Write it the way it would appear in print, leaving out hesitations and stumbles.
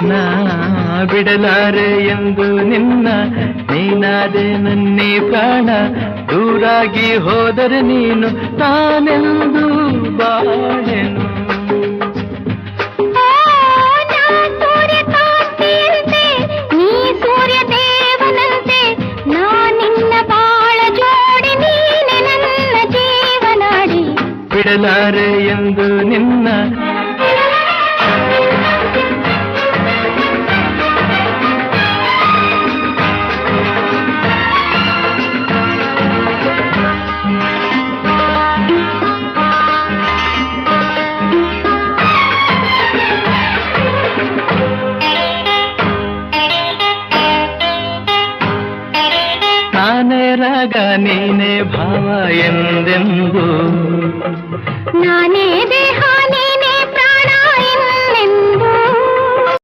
ನಾ ಬಿಡಲಾರೆ ಎಂದು ನಿನ್ನ, ನೀನಾದೆ ನನ್ನೇ ಪ್ರಾಣ. ದೂರಾಗಿ ಹೋದರೆ ನೀನು ನಾನೆಂದು ಬಾಳೆನು. ನೀ ಸೂರ್ಯ ದೇವನಂತೆ, ನಾನಿನ್ನ ಬಾಳ ಜೋಡಿ, ನೀನೆ ನನ್ನ ಜೀವನಾಡಿ. ಬಿಡಲಾರೆ ಎಂದು ನಿನ್ನ, ನಾನೇ ರಾಗ ನೀನೇ ಭಾವ ಎಂದೆಂದು, ನಾನೇ